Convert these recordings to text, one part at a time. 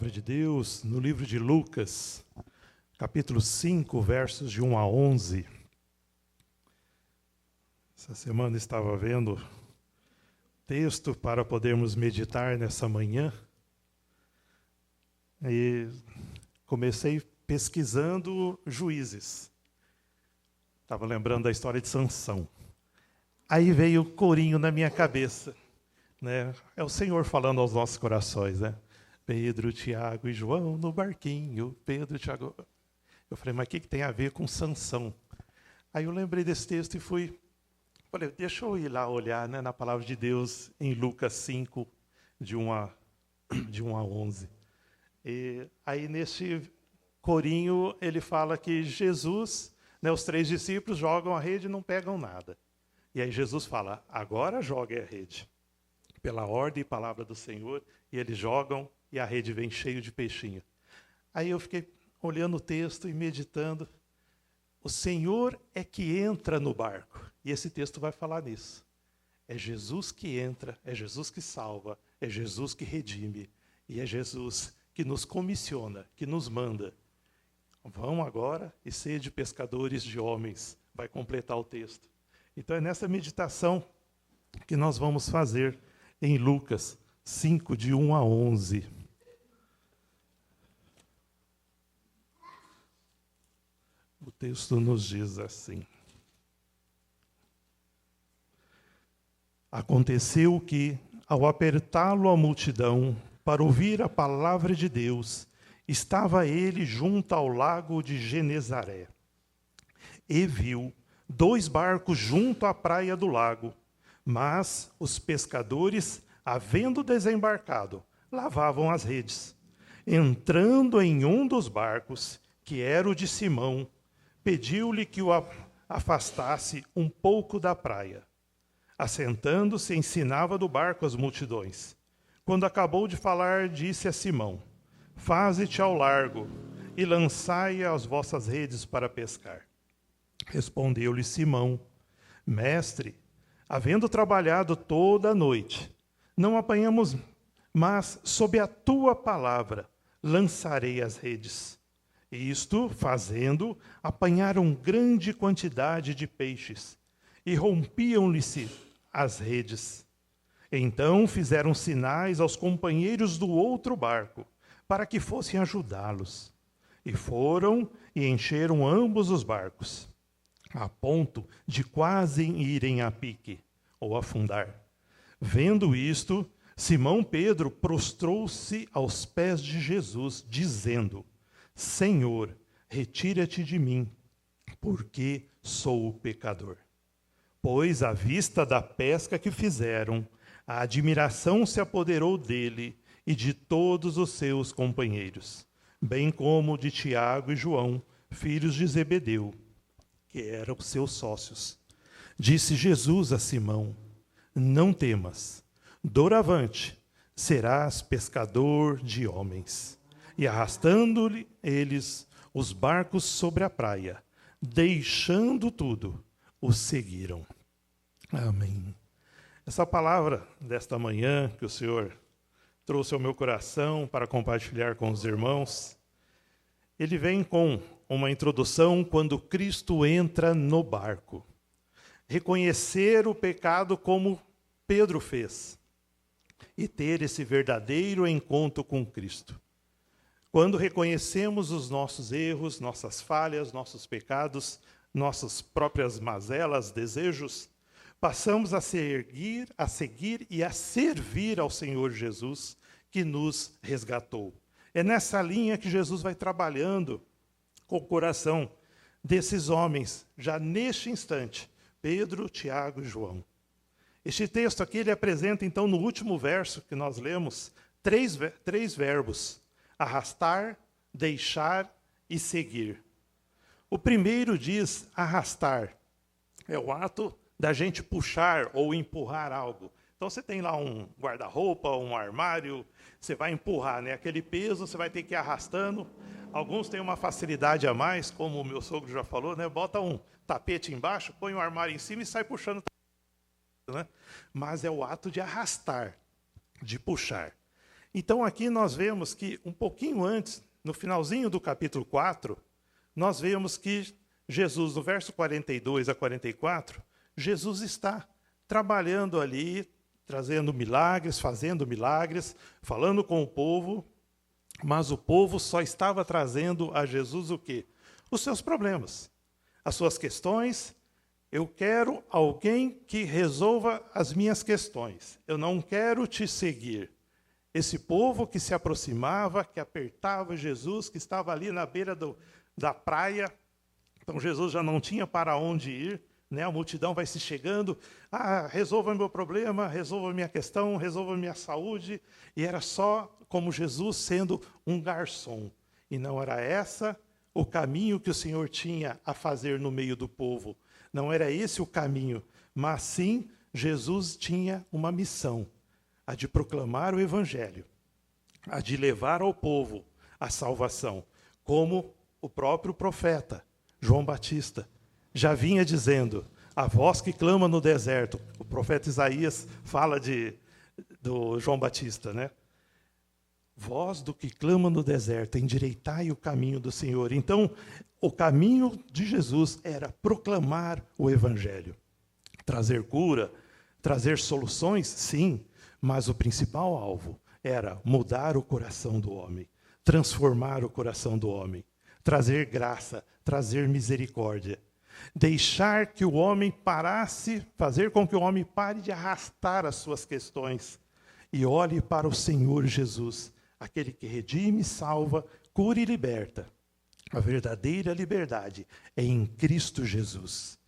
palavra de Deus no livro de Lucas, capítulo 5, versos de 1 a 11. Essa semana estava vendo texto para podermos meditar nessa manhã e comecei pesquisando Juízes. Estava lembrando da história de Sansão. Aí veio o corinho na minha cabeça, né? É o Senhor falando aos nossos corações, né? Pedro, Tiago e João no barquinho. Pedro, Tiago. Eu falei, mas o que tem a ver com Sansão? Aí eu lembrei desse texto e falei, deixa eu ir lá olhar, né, na palavra de Deus em Lucas 5, de 1 a 11. E aí nesse corinho ele fala que Jesus, né, os 3 discípulos jogam a rede e não pegam nada. E aí Jesus fala, agora joguem a rede. Pela ordem e palavra do Senhor, e eles jogam e a rede vem cheia de peixinho. Aí eu fiquei olhando o texto e meditando. O Senhor é que entra no barco. E esse texto vai falar nisso. É Jesus que entra, é Jesus que salva, é Jesus que redime. E é Jesus que nos comissiona, que nos manda. Vão agora e sede pescadores de homens. Vai completar o texto. Então é nessa meditação que nós vamos fazer em Lucas 5, de 1 a 11. O texto nos diz assim. Aconteceu que, ao apertá-lo a multidão para ouvir a palavra de Deus, estava ele junto ao lago de Genezaré. E viu 2 barcos junto à praia do lago, mas os pescadores, havendo desembarcado, lavavam as redes. Entrando em um dos barcos, que era o de Simão, pediu-lhe que o afastasse um pouco da praia. Assentando-se, ensinava do barco as multidões. Quando acabou de falar, disse a Simão, faze-te ao largo e lançai as vossas redes para pescar. Respondeu-lhe Simão, mestre, havendo trabalhado toda a noite, não apanhamos, mas sob a tua palavra lançarei as redes. Isto, fazendo, apanharam grande quantidade de peixes, e rompiam-lhe-se as redes. Então fizeram sinais aos companheiros do outro barco, para que fossem ajudá-los. E foram e encheram ambos os barcos, a ponto de quase irem a pique, ou afundar. Vendo isto, Simão Pedro prostrou-se aos pés de Jesus, dizendo, Senhor, retira-te de mim, porque sou pecador. Pois, à vista da pesca que fizeram, a admiração se apoderou dele e de todos os seus companheiros, bem como de Tiago e João, filhos de Zebedeu, que eram seus sócios. Disse Jesus a Simão, não temas, doravante serás pescador de homens. E arrastando-lhe eles os barcos sobre a praia, deixando tudo, os seguiram. Amém. Essa palavra desta manhã que o Senhor trouxe ao meu coração para compartilhar com os irmãos, ele vem com uma introdução quando Cristo entra no barco. Reconhecer o pecado como Pedro fez e ter esse verdadeiro encontro com Cristo. Quando reconhecemos os nossos erros, nossas falhas, nossos pecados, nossas próprias mazelas, desejos, passamos a seguir e a servir ao Senhor Jesus, que nos resgatou. É nessa linha que Jesus vai trabalhando com o coração desses homens, já neste instante, Pedro, Tiago e João. Este texto aqui, ele apresenta, então, no último verso que nós lemos, três verbos, arrastar, deixar e seguir. O primeiro diz arrastar. É o ato da gente puxar ou empurrar algo. Então você tem lá um guarda-roupa, um armário, você vai empurrar, né? Aquele peso você vai ter que ir arrastando. Alguns têm uma facilidade a mais, como o meu sogro já falou, né? Bota um tapete embaixo, põe um armário em cima e sai puxando, né? Mas é o ato de arrastar, de puxar. Então, aqui nós vemos que, um pouquinho antes, no finalzinho do capítulo 4, nós vemos que Jesus, no verso 42 a 44, Jesus está trabalhando ali, trazendo milagres, fazendo milagres, falando com o povo, mas o povo só estava trazendo a Jesus o quê? Os seus problemas, as suas questões. Eu quero alguém que resolva as minhas questões. Eu não quero te seguir. Esse povo que se aproximava, que apertava Jesus, que estava ali na beira da praia. Então Jesus já não tinha para onde ir, né? A multidão vai se chegando. Resolva meu problema, resolva minha questão, resolva minha saúde. E era só como Jesus sendo um garçom. E não era essa o caminho que o Senhor tinha a fazer no meio do povo. Não era esse o caminho, mas sim Jesus tinha uma missão, a de proclamar o Evangelho, a de levar ao povo a salvação, como o próprio profeta João Batista já vinha dizendo: a voz que clama no deserto. O profeta Isaías fala do João Batista, né? Voz do que clama no deserto, endireitai o caminho do Senhor. Então, o caminho de Jesus era proclamar o Evangelho. Trazer cura, trazer soluções, sim, mas o principal alvo era mudar o coração do homem, transformar o coração do homem, trazer graça, trazer misericórdia, deixar que o homem parasse, fazer com que o homem pare de arrastar as suas questões e olhe para o Senhor Jesus, aquele que redime, salva, cura e liberta. A verdadeira liberdade é em Cristo Jesus.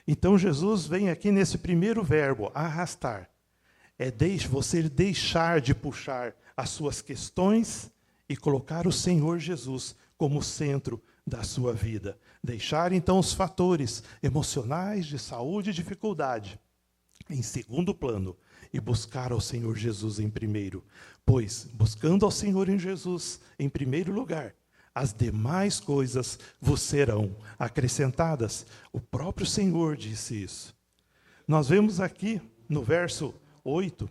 Então Jesus vem aqui nesse primeiro verbo, arrastar. É você deixar de puxar as suas questões e colocar o Senhor Jesus como centro da sua vida. Deixar então os fatores emocionais, de saúde e dificuldade em segundo plano e buscar ao Senhor Jesus em primeiro. Pois, buscando ao Senhor em Jesus em primeiro lugar, as demais coisas vos serão acrescentadas. O próprio Senhor disse isso. Nós vemos aqui no verso 8,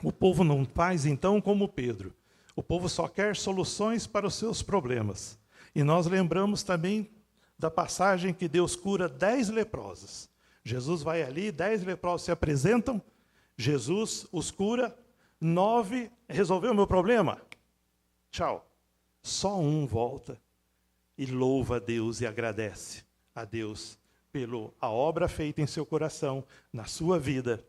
o povo não faz então como Pedro. O povo só quer soluções para os seus problemas. E nós lembramos também da passagem que Deus cura 10 leprosos. Jesus vai ali, 10 leprosos se apresentam, Jesus os cura, 9, resolveu o meu problema? Tchau. Só um volta e louva a Deus e agradece a Deus pela obra feita em seu coração, na sua vida.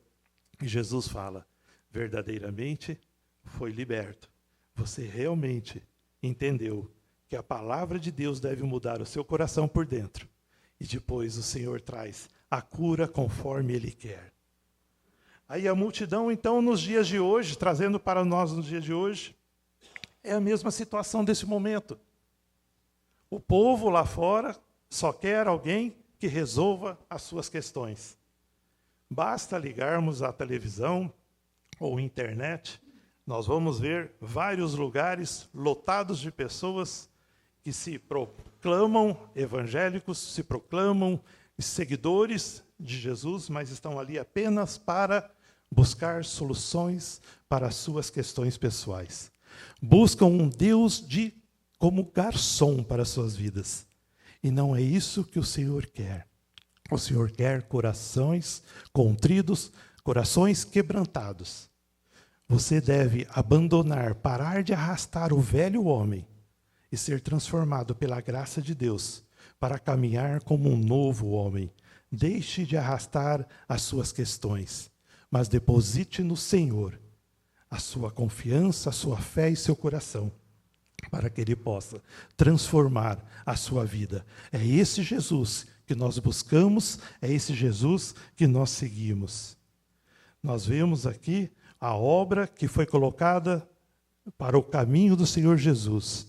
E Jesus fala: verdadeiramente foi liberto. Você realmente entendeu que a palavra de Deus deve mudar o seu coração por dentro. E depois o Senhor traz a cura conforme Ele quer. Aí a multidão, então, nos dias de hoje, trazendo para nós nos dias de hoje, é a mesma situação desse momento. O povo lá fora só quer alguém que resolva as suas questões. Basta ligarmos a televisão ou internet, nós vamos ver vários lugares lotados de pessoas que se proclamam evangélicos, se proclamam seguidores de Jesus, mas estão ali apenas para buscar soluções para as suas questões pessoais. Buscam um Deus como garçom para as suas vidas. E não é isso que o Senhor quer. O Senhor quer corações contritos, corações quebrantados. Você deve abandonar, parar de arrastar o velho homem e ser transformado pela graça de Deus para caminhar como um novo homem. Deixe de arrastar as suas questões, mas deposite no Senhor a sua confiança, a sua fé e seu coração, para que Ele possa transformar a sua vida. É esse Jesus que nós buscamos, é esse Jesus que nós seguimos. Nós vemos aqui a obra que foi colocada para o caminho do Senhor Jesus,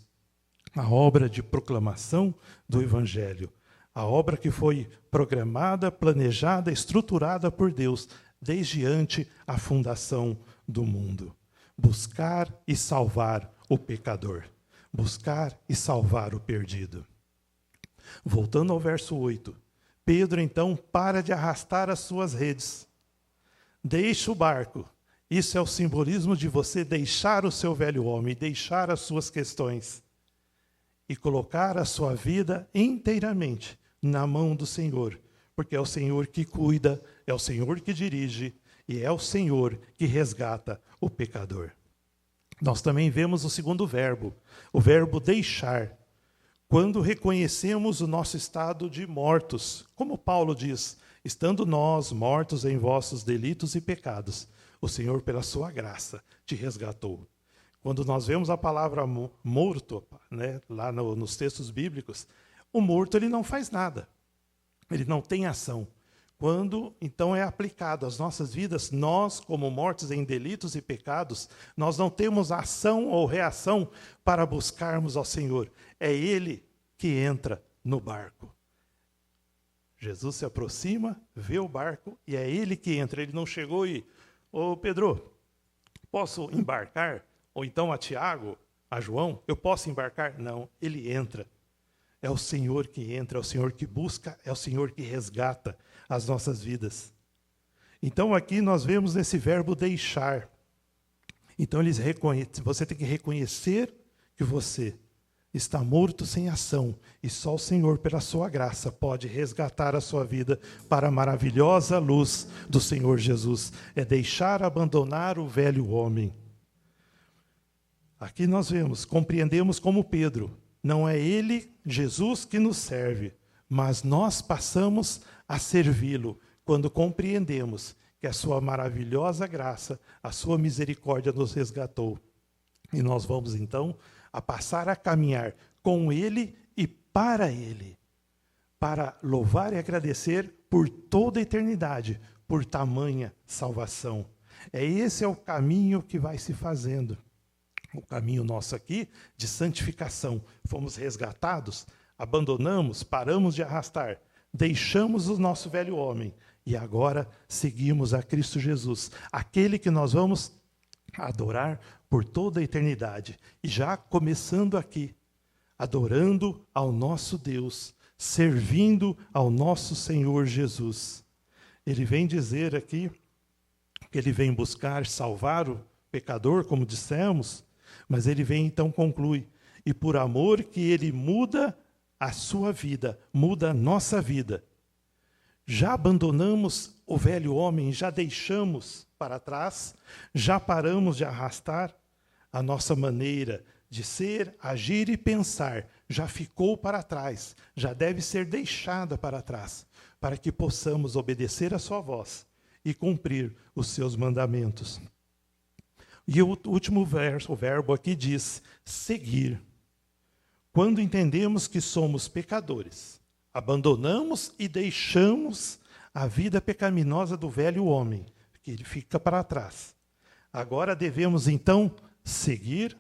a obra de proclamação do Evangelho, a obra que foi programada, planejada, estruturada por Deus desde antes a fundação do mundo. Buscar e salvar o pecador. Buscar e salvar o perdido. Voltando ao verso 8, Pedro então para de arrastar as suas redes. Deixa o barco Isso é o simbolismo de você deixar o seu velho homem, deixar as suas questões e colocar a sua vida inteiramente na mão do Senhor, porque é o Senhor que cuida, é o Senhor que dirige e é o Senhor que resgata o pecador. Nós também vemos o segundo verbo, o verbo deixar, quando reconhecemos o nosso estado de mortos, como Paulo diz, estando nós mortos em vossos delitos e pecados, o Senhor, pela sua graça, te resgatou. Quando nós vemos a palavra morto, né, lá nos textos bíblicos, o morto ele não faz nada, ele não tem ação. Quando, então, é aplicado às nossas vidas, nós, como mortos em delitos e pecados, nós não temos ação ou reação para buscarmos ao Senhor. É Ele que entra no barco. Jesus se aproxima, vê o barco, e é Ele que entra. Ele não chegou e, ô Pedro, posso embarcar? Ou então a Tiago, a João, eu posso embarcar? Não, Ele entra. É o Senhor que entra, é o Senhor que busca, é o Senhor que resgata as nossas vidas. Então aqui nós vemos esse verbo deixar. Então você tem que reconhecer que você está morto sem ação e só o Senhor, pela sua graça, pode resgatar a sua vida para a maravilhosa luz do Senhor Jesus. É deixar, abandonar o velho homem. Aqui nós vemos, compreendemos como Pedro, não é ele, Jesus, que nos serve, mas nós passamos a servi-lo quando compreendemos que a sua maravilhosa graça, a sua misericórdia nos resgatou. E nós vamos então a passar a caminhar com ele e para ele, para louvar e agradecer por toda a eternidade, por tamanha salvação. Esse é o caminho que vai se fazendo. O caminho nosso aqui de santificação. Fomos resgatados, abandonamos, paramos de arrastar, deixamos o nosso velho homem e agora seguimos a Cristo Jesus, aquele que nós vamos adorar por toda a eternidade. E já começando aqui, adorando ao nosso Deus, servindo ao nosso Senhor Jesus. Ele vem dizer aqui que ele vem buscar salvar o pecador, como dissemos, mas ele vem então conclui, e por amor que ele muda a sua vida, muda a nossa vida. Já abandonamos o velho homem, já deixamos para trás, já paramos de arrastar a nossa maneira de ser, agir e pensar, já ficou para trás, já deve ser deixada para trás, para que possamos obedecer a sua voz e cumprir os seus mandamentos. E o último verso, o verbo aqui diz, seguir. Quando entendemos que somos pecadores, abandonamos e deixamos a vida pecaminosa do velho homem, que ele fica para trás. Agora devemos então seguir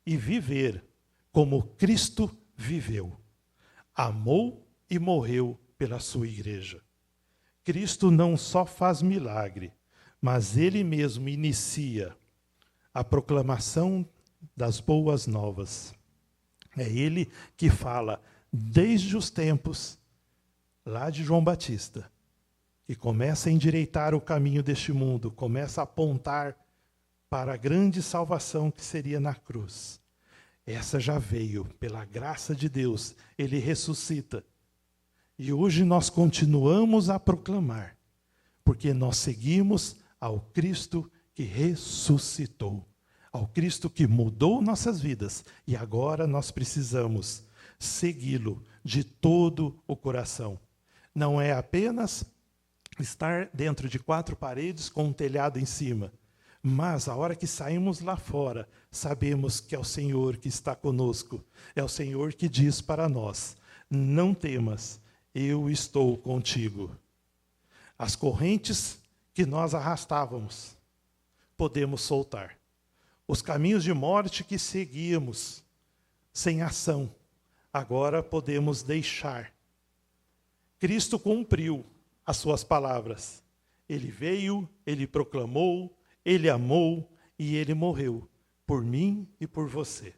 e viver como Cristo viveu. Amou e morreu pela sua igreja. Cristo não só faz milagre, mas ele mesmo inicia a proclamação das boas novas. É ele que fala desde os tempos lá de João Batista, que começa a endireitar o caminho deste mundo, começa a apontar para a grande salvação que seria na cruz. Essa já veio, pela graça de Deus, ele ressuscita. E hoje nós continuamos a proclamar, porque nós seguimos ao Cristo que ressuscitou, ao Cristo que mudou nossas vidas, e agora nós precisamos segui-lo de todo o coração. Não é apenas estar dentro de 4 paredes com um telhado em cima, mas a hora que saímos lá fora, sabemos que é o Senhor que está conosco, é o Senhor que diz para nós, não temas, eu estou contigo. As correntes que nós arrastávamos, podemos soltar. Os caminhos de morte que seguíamos, sem ação, agora podemos deixar. Cristo cumpriu as suas palavras. Ele veio, ele proclamou, ele amou e ele morreu por mim e por você.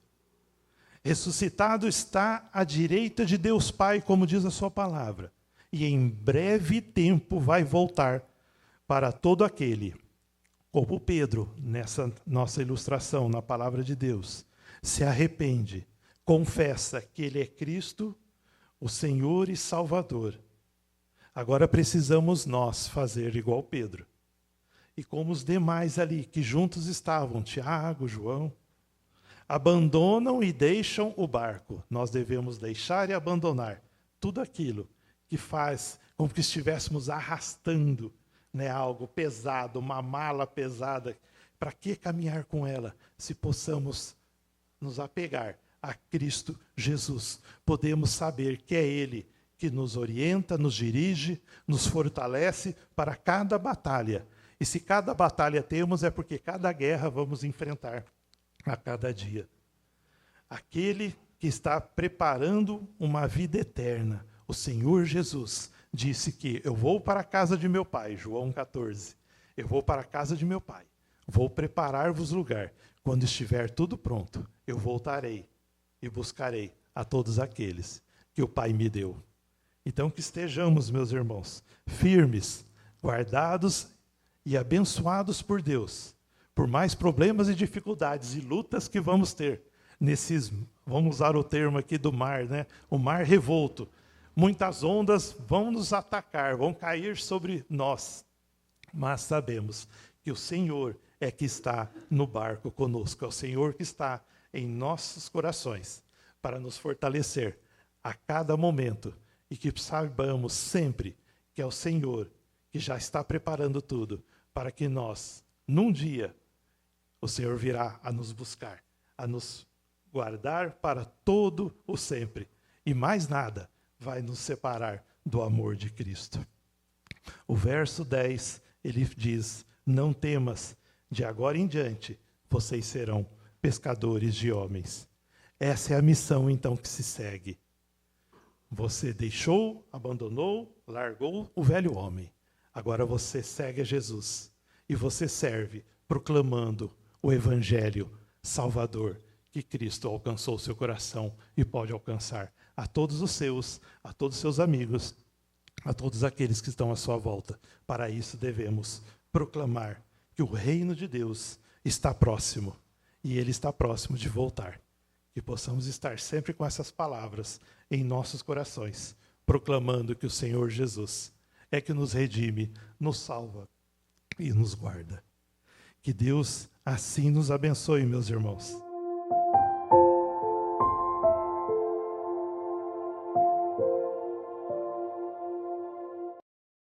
Ressuscitado está à direita de Deus Pai, como diz a sua palavra, e em breve tempo vai voltar para todo aquele como Pedro, nessa nossa ilustração, na palavra de Deus, se arrepende, confessa que ele é Cristo, o Senhor e Salvador. Agora precisamos nós fazer igual Pedro. E como os demais ali que juntos estavam, Tiago, João, abandonam e deixam o barco. Nós devemos deixar e abandonar tudo aquilo que faz como que estivéssemos arrastando, né, algo pesado, uma mala pesada. Para que caminhar com ela se possamos nos apegar a Cristo Jesus? Podemos saber que é Ele que nos orienta, nos dirige, nos fortalece para cada batalha. E se cada batalha temos, é porque cada guerra vamos enfrentar a cada dia. Aquele que está preparando uma vida eterna, o Senhor Jesus, disse que eu vou para a casa de meu pai, João 14. Eu vou para a casa de meu pai, vou preparar-vos lugar. Quando estiver tudo pronto, eu voltarei e buscarei a todos aqueles que o Pai me deu. Então que estejamos, meus irmãos, firmes, guardados e abençoados por Deus, por mais problemas e dificuldades e lutas que vamos ter nesses, vamos usar o termo aqui do mar, né? O mar revolto. Muitas ondas vão nos atacar, vão cair sobre nós, mas sabemos que o Senhor é que está no barco conosco, é o Senhor que está em nossos corações para nos fortalecer a cada momento e que saibamos sempre que é o Senhor que já está preparando tudo para que nós, num dia, o Senhor virá a nos buscar, a nos guardar para todo o sempre. E mais nada vai nos separar do amor de Cristo. O verso 10, ele diz: não temas, de agora em diante, vocês serão pescadores de homens. Essa é a missão, então, que se segue. Você deixou, abandonou, largou o velho homem. Agora você segue a Jesus. E você serve, proclamando o Evangelho Salvador, que Cristo alcançou o seu coração e pode alcançar a todos os seus amigos, a todos aqueles que estão à sua volta. Para isso devemos proclamar que o reino de Deus está próximo e Ele está próximo de voltar. Que possamos estar sempre com essas palavras em nossos corações, proclamando que o Senhor Jesus é que nos redime, nos salva e nos guarda. Que Deus assim nos abençoe, meus irmãos.